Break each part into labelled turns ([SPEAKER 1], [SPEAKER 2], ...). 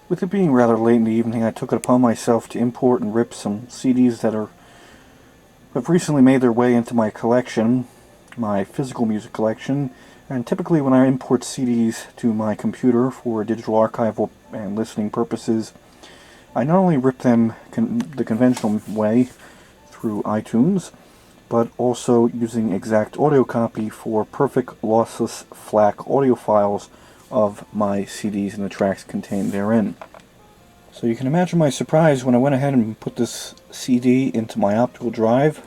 [SPEAKER 1] With it being rather late in the evening, I took it upon myself to import and rip some CDs that have recently made their way into my collection, my physical music collection. And typically when I import CDs to my computer for digital archival and listening purposes, I not only rip them the conventional way through iTunes, but also using exact audio copy for perfect lossless FLAC audio files of my CDs and the tracks contained therein. So you can imagine my surprise when I went ahead and put this CD into my optical drive.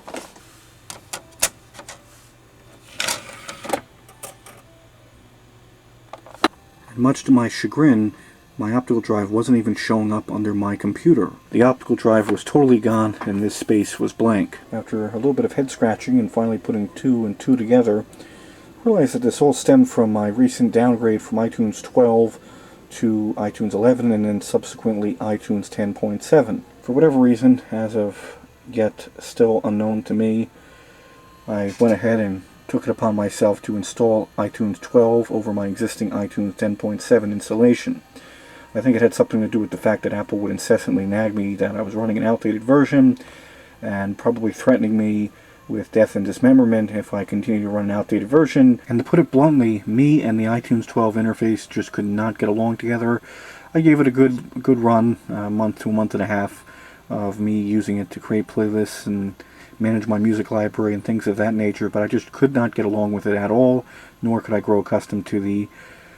[SPEAKER 1] And much to my chagrin, my optical drive wasn't even showing up under my computer. The optical drive was totally gone and this space was blank. After a little bit of head scratching and finally putting two and two together, I realized that this all stemmed from my recent downgrade from iTunes 12 to iTunes 11 and then subsequently iTunes 10.7. For whatever reason, as of yet still unknown to me, I went ahead and took it upon myself to install iTunes 12 over my existing iTunes 10.7 installation. I think it had something to do with the fact that Apple would incessantly nag me that I was running an outdated version and probably threatening me with death and dismemberment if I continue to run an outdated version. And to put it bluntly, me and the iTunes 12 interface just could not get along together. I gave it a good run, a month to a month and a half of me using it to create playlists and manage my music library and things of that nature, but I just could not get along with it at all, nor could I grow accustomed to the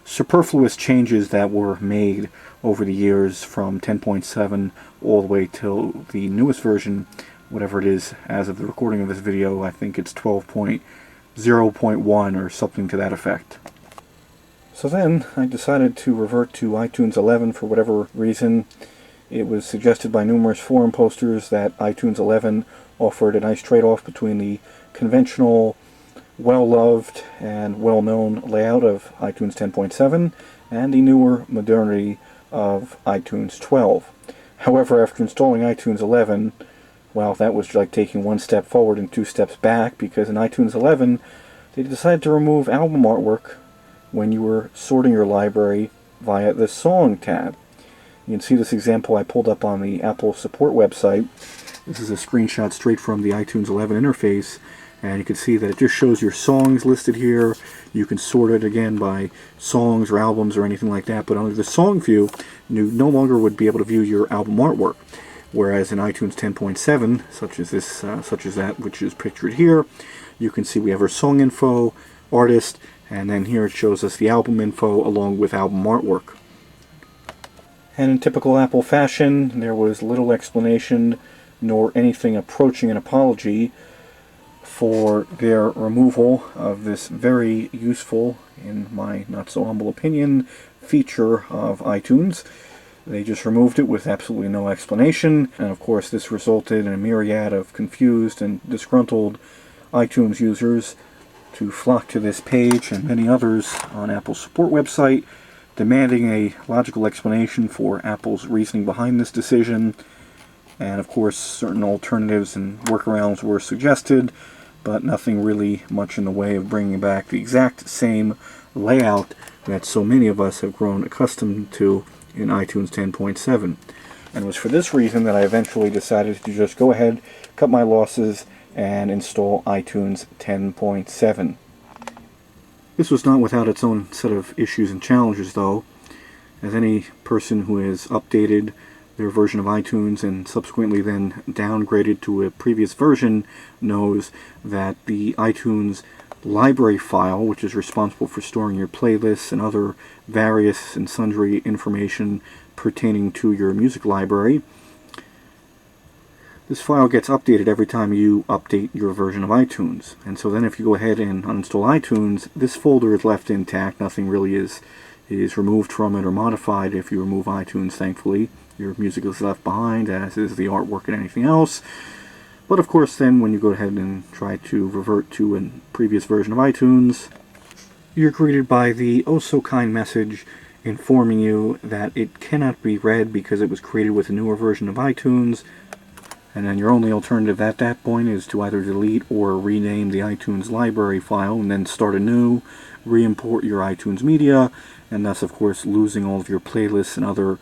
[SPEAKER 1] superfluous changes that were made over the years from 10.7 all the way till the newest version, whatever it is as of the recording of this video. I think it's 12.0.1 or something to that effect. So then I decided to revert to iTunes 11 for whatever reason. It was suggested by numerous forum posters that iTunes 11 offered a nice trade-off between the conventional, well-loved and well-known layout of iTunes 10.7 and the newer modernity of iTunes 12. However, after installing iTunes 11, well, that was like taking one step forward and two steps back, because in iTunes 11 they decided to remove album artwork when you were sorting your library via the Song tab. You can see this example I pulled up on the Apple support website. This is a screenshot straight from the iTunes 11 interface, and you can see that it just shows your songs listed here. You can sort it again by songs or albums or anything like that, but under the song view, you no longer would be able to view your album artwork. Whereas in iTunes 10.7, such as that which is pictured here, you can see we have our song info, artist, and then here it shows us the album info along with album artwork. And in typical Apple fashion, there was little explanation nor anything approaching an apology for their removal of this very useful, in my not so humble opinion, feature of iTunes. They just removed it with absolutely no explanation, and of course this resulted in a myriad of confused and disgruntled iTunes users to flock to this page and many others on Apple's support website, demanding a logical explanation for Apple's reasoning behind this decision. And of course certain alternatives and workarounds were suggested, but nothing really much in the way of bringing back the exact same layout that so many of us have grown accustomed to in iTunes 10.7. And it was for this reason that I eventually decided to just go ahead, cut my losses, and install iTunes 10.7. This was not without its own set of issues and challenges, though, as any person who has updated their version of iTunes and subsequently then downgraded to a previous version knows that the iTunes library file, which is responsible for storing your playlists and other various and sundry information pertaining to your music library, this file gets updated every time you update your version of iTunes. And so then if you go ahead and uninstall iTunes, this folder is left intact. Nothing really is removed from it or modified. If you remove iTunes, thankfully, your music is left behind, as is the artwork and anything else. But of course then when you go ahead and try to revert to a previous version of iTunes, you're greeted by the oh-so-kind message informing you that it cannot be read because it was created with a newer version of iTunes, and then your only alternative at that point is to either delete or rename the iTunes library file and then start anew, re-import your iTunes media, and thus of course losing all of your playlists and other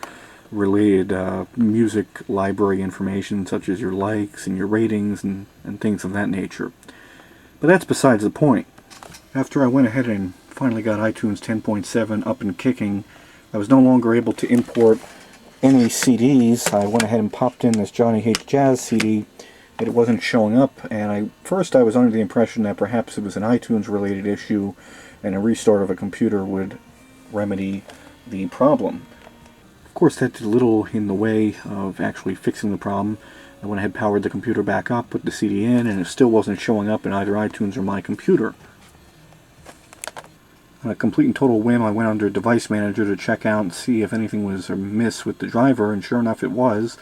[SPEAKER 1] related music library information, such as your likes and your ratings and things of that nature. But that's besides the point. After I went ahead and finally got iTunes 10.7 up and kicking, I was no longer able to import any CDs. I went ahead and popped in this Johnny Hates Jazz CD. It wasn't showing up, and first I was under the impression that perhaps it was an iTunes related issue and a restart of a computer would remedy the problem. Of course, that did little in the way of actually fixing the problem. I went ahead, powered the computer back up, put the CD in, and it still wasn't showing up in either iTunes or my computer. On a complete and total whim, I went under Device Manager to check out and see if anything was amiss with the driver, and sure enough it was.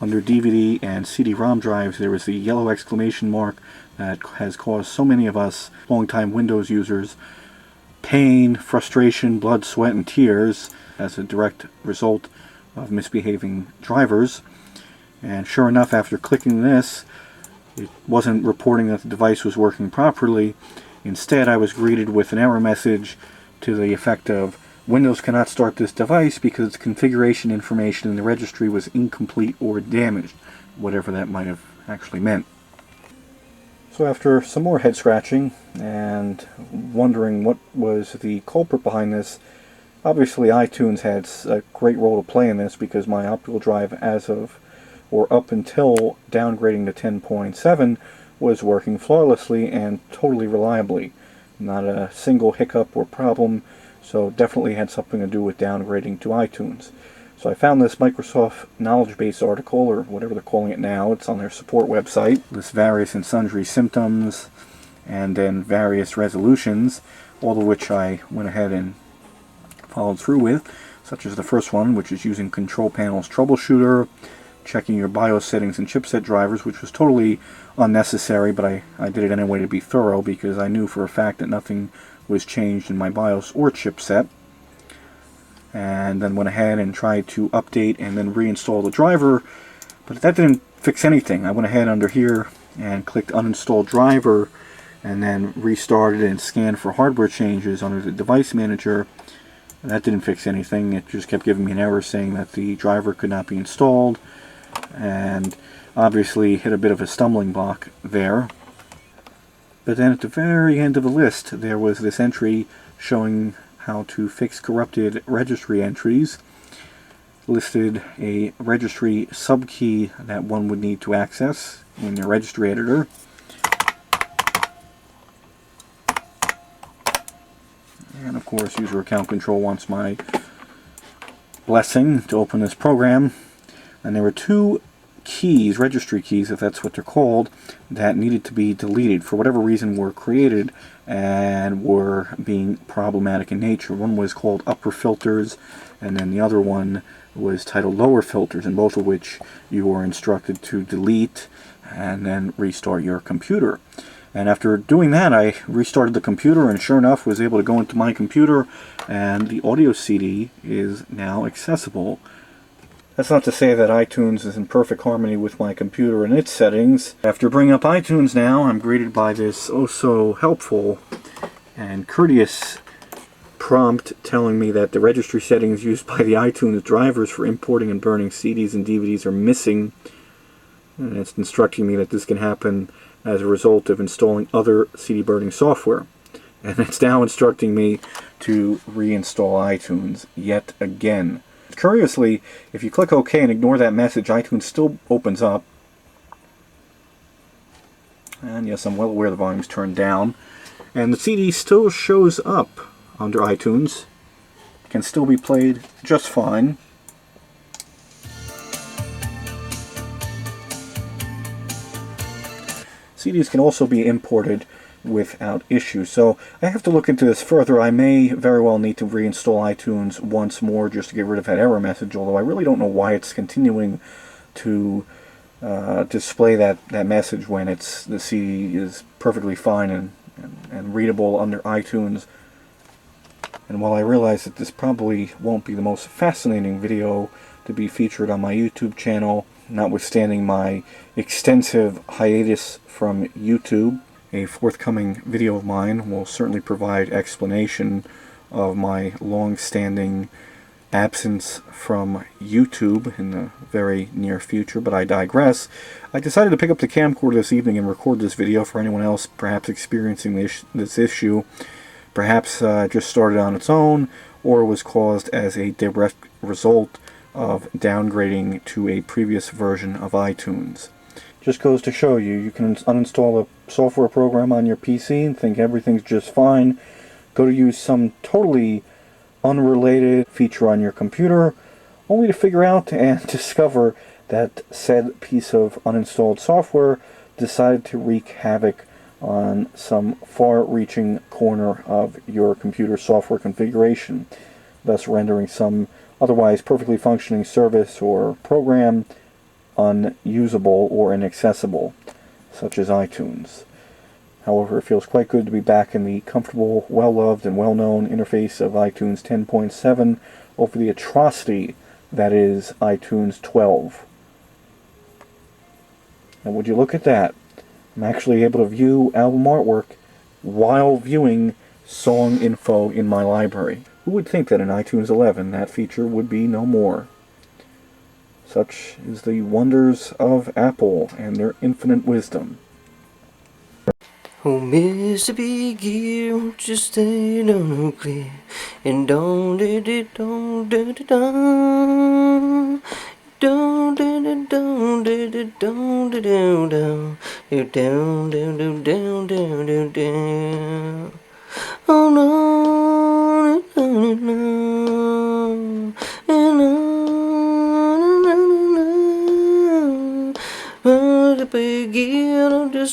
[SPEAKER 1] Under DVD and CD-ROM drives, there was the yellow exclamation mark that has caused so many of us longtime Windows users pain, frustration, blood, sweat, and tears as a direct result of misbehaving drivers. And sure enough, after clicking this, it wasn't reporting that the device was working properly. Instead, I was greeted with an error message to the effect of, Windows cannot start this device because its configuration information in the registry was incomplete or damaged, whatever that might have actually meant. So after some more head scratching and wondering what was the culprit behind this, obviously iTunes had a great role to play in this, because my optical drive as of, or up until downgrading to 10.7, was working flawlessly and totally reliably. Not a single hiccup or problem, so definitely had something to do with downgrading to iTunes. So I found this Microsoft knowledge base article, or whatever they're calling it now. It's on their support website. Lists various and sundry symptoms and then various resolutions, all of which I went ahead and followed through with, such as the first one, which is using Control Panel's Troubleshooter, checking your BIOS settings and chipset drivers, which was totally unnecessary, but I did it anyway to be thorough, because I knew for a fact that nothing was changed in my BIOS or chipset. And then went ahead and tried to update and then reinstall the driver, but that didn't fix anything. I went ahead under here and clicked uninstall driver, and then restarted and scanned for hardware changes under the device manager. That didn't fix anything. It just kept giving me an error saying that the driver could not be installed, and obviously hit a bit of a stumbling block there. But then at the very end of the list, there was this entry showing how to fix corrupted registry entries. Listed a registry subkey that one would need to access in your registry editor. And of course, user account control wants my blessing to open this program. And there were two keys, registry keys, if that's what they're called, that needed to be deleted. For whatever reason, were created and were being problematic in nature. One was called upper filters, and then the other one was titled lower filters, and both of which you were instructed to delete and then restart your computer. And after doing that, I restarted the computer, and sure enough was able to go into my computer, and the audio CD is now accessible. That's not to say that iTunes is in perfect harmony with my computer and its settings. After bringing up iTunes now, I'm greeted by this oh-so-helpful and courteous prompt telling me that the registry settings used by the iTunes drivers for importing and burning CDs and DVDs are missing. And it's instructing me that this can happen as a result of installing other CD burning software. And it's now instructing me to reinstall iTunes yet again. Curiously, if you click OK and ignore that message, iTunes still opens up. And yes, I'm well aware the volume's turned down. And the CD still shows up under iTunes. Can still be played just fine. CDs can also be imported without issue. So I have to look into this further. I may very well need to reinstall iTunes once more just to get rid of that error message, although I really don't know why it's continuing to display that message when the CD is perfectly fine and readable under iTunes. And while I realize that this probably won't be the most fascinating video to be featured on my YouTube channel, notwithstanding my extensive hiatus from YouTube, a forthcoming video of mine will certainly provide explanation of my long-standing absence from YouTube in the very near future, but I digress. I decided to pick up the camcorder this evening and record this video for anyone else perhaps experiencing this issue. Perhaps just started on its own, or was caused as a direct result of downgrading to a previous version of iTunes. Just goes to show you, you can uninstall a software program on your PC and think everything's just fine. Go to use some totally unrelated feature on your computer, only to figure out and discover that said piece of uninstalled software decided to wreak havoc on some far-reaching corner of your computer software configuration, thus rendering some otherwise perfectly functioning service or program unusable or inaccessible, such as iTunes. However, it feels quite good to be back in the comfortable, well-loved, and well-known interface of iTunes 10.7 over the atrocity that is iTunes 12. And would you look at that? I'm actually able to view album artwork while viewing song info in my library. Who would think that in iTunes 11 that feature would be no more? Such is the wonders of Apple and their infinite wisdom.
[SPEAKER 2] Oh, Mr. Big Gear, won't you stay down clear and don't did it, don't did it, don't did it, don't did it, don't did it, down, down, down, down, down, down, down. Oh no, no, no, no, no, no, no, no, no. Oh, the Big Gear, don't just